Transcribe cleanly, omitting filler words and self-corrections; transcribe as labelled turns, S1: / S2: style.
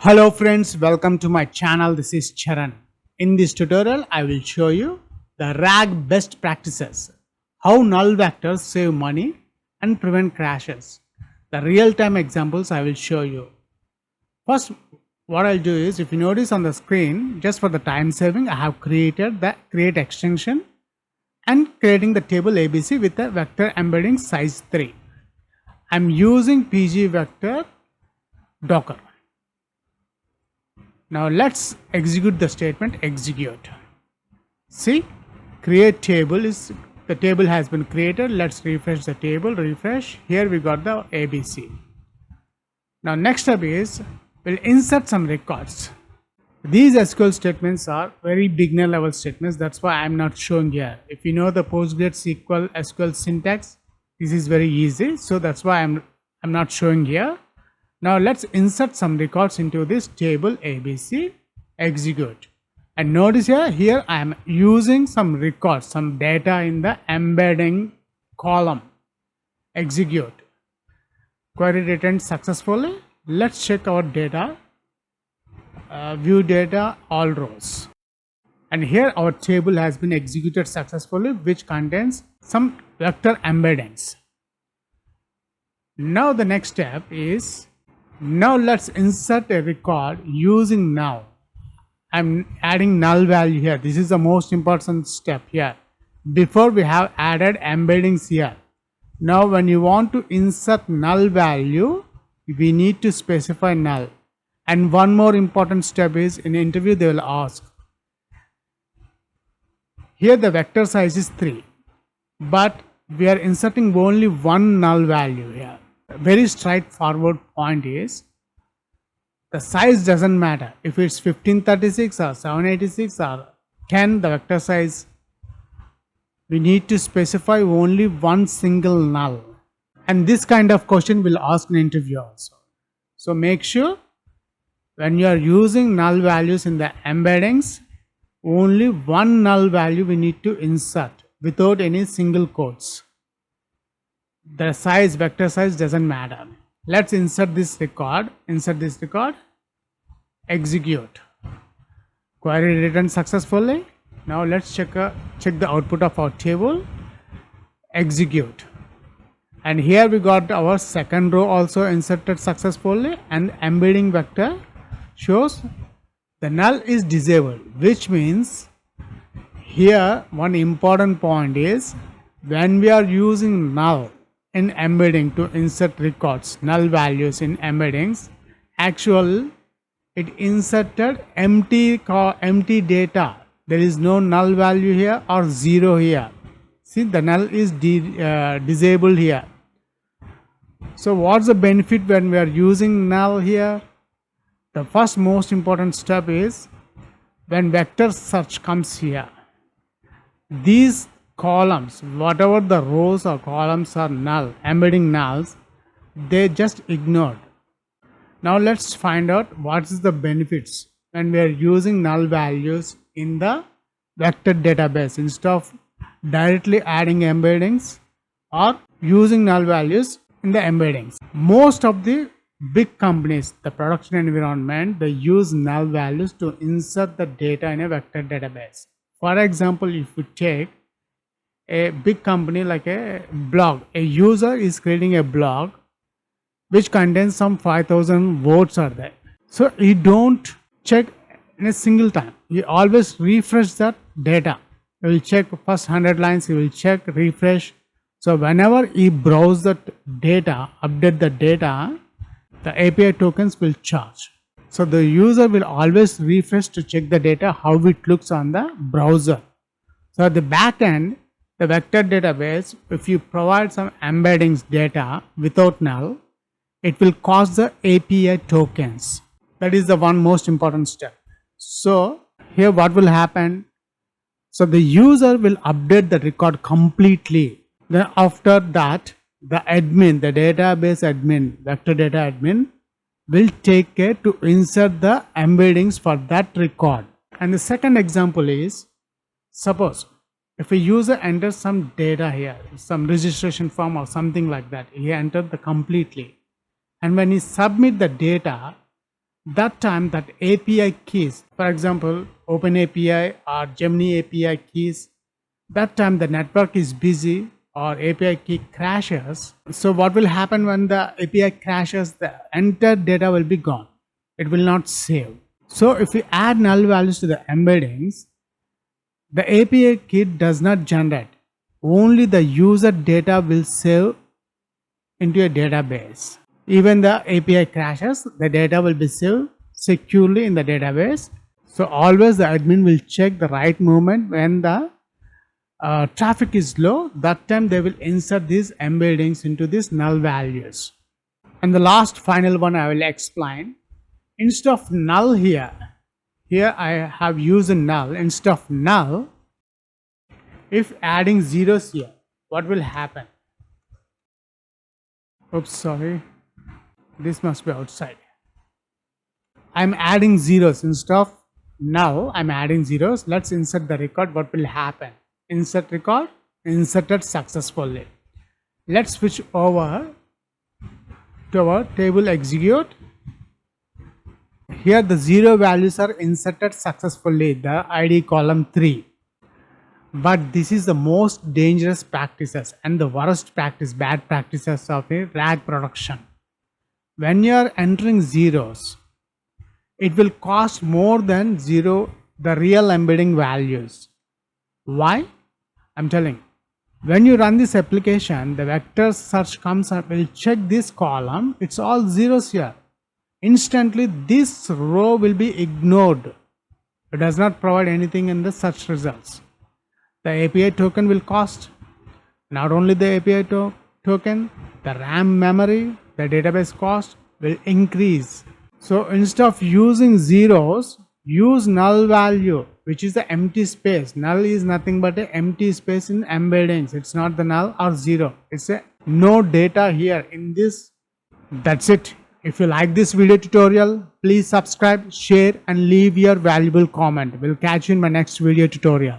S1: Hello friends, welcome to my channel. This is Charan. In this tutorial, I will show you the RAG best practices, how null vectors save money and prevent crashes. The real-time examples I will show you. First, what I'll do is, if you notice on the screen, just for the time saving, I have created the create extension and creating the table ABC with the vector embedding size 3. I'm using pgvector Docker. Now let's execute the statement execute. See, create table is the table has been created. Let's refresh the table, refresh. Here we got the ABC. Now next step is we'll insert some records. These SQL statements are very beginner level statements. That's why I'm not showing here. If you know the PostgreSQL SQL syntax, this is very easy. So that's why I'm not showing here. Now let's insert some records into this table ABC, execute. And notice here I am using some records, some data in the embedding column, execute. Query returned successfully. Let's check our data, view data, all rows. And here our table has been executed successfully, which contains some vector embeddings. Now the next step is, now let's insert a record using null. I'm adding null value here. This is the most important step here. Before we have added embeddings here. Now when you want to insert null value, we need to specify null. And one more important step is, in interview they will ask. Here the vector size is 3. But we are inserting only one null value here. A very straightforward point is, the size doesn't matter. If it's 1536 or 786 or 10, the vector size, we need to specify only one single null. And this kind of question will ask in interview also. So make sure when you are using null values in the embeddings, only one null value we need to insert without any single quotes. The size, vector size doesn't matter. Let's insert this record, execute. Query returned successfully. Now let's check the output of our table, execute. And here we got our second row also inserted successfully, and embedding vector shows the null is disabled, which means here one important point is, when we are using null in embedding to insert records, null values in embeddings, it inserted empty data. There is no null value here or 0 here. See, the null is disabled here. So what's the benefit when we are using null here? The first most important step is, when vector search comes here, these columns, whatever the rows or columns are null, embedding nulls, they just ignored. Now let's find out what is the benefits when we are using null values in the vector database instead of directly adding embeddings or using null values in the embeddings. Most of the big companies, the production environment, they use null values to insert the data in a vector database. For example, if you take a big company like a blog, a user is creating a blog which contains some 5,000 words are there. So you don't check in a single time. You always refresh that data. You will check first 100 lines, you will check, refresh. So whenever you browse that data, update the data, the API tokens will charge. So the user will always refresh to check the data, how it looks on the browser. So at the back end, the vector database, if you provide some embeddings data without null, it will cost the API tokens. That is the one most important step. So here what will happen? So the user will update the record completely. Then after that, the admin, the database admin, vector data admin, will take care to insert the embeddings for that record. And the second example is, suppose if a user enters some data here, some registration form or something like that, he entered the completely. And when he submit the data, that time that API keys, for example, OpenAPI or Gemini API keys, that time the network is busy or API key crashes. So what will happen when the API crashes? The entire data will be gone. It will not save. So if we add null values to the embeddings, the API key does not generate. Only the user data will save into a database. Even the API crashes, the data will be saved securely in the database. So always the admin will check the right moment when the traffic is low. That time they will insert these embeddings into these null values. And the last final one I will explain. Instead of null here I have used null. Instead of null, if adding zeros here, what will happen? Oops, sorry. This must be outside. I'm adding zeros. Instead of null, I'm adding zeros. Let's insert the record. What will happen? Insert record, inserted successfully. Let's switch over to our table execute. Here the zero values are inserted successfully, the ID column 3. But this is the most dangerous practices and the worst practice, bad practices of a RAG production. When you are entering zeros, it will cost more than zero the real embedding values. Why? I'm telling. When you run this application, the vector search comes and will check this column. It's all zeros here. Instantly this row will be ignored. It does not provide anything in the search results. The API token will cost. Not only the API token, the RAM memory, the database cost will increase. So instead of using zeros, use null value, which is the empty space. Null is nothing but an empty space in embeddings. It's not the null or zero. It's a no data here in this. That's it. If you like this video tutorial, please subscribe, share and leave your valuable comment. We'll catch you in my next video tutorial.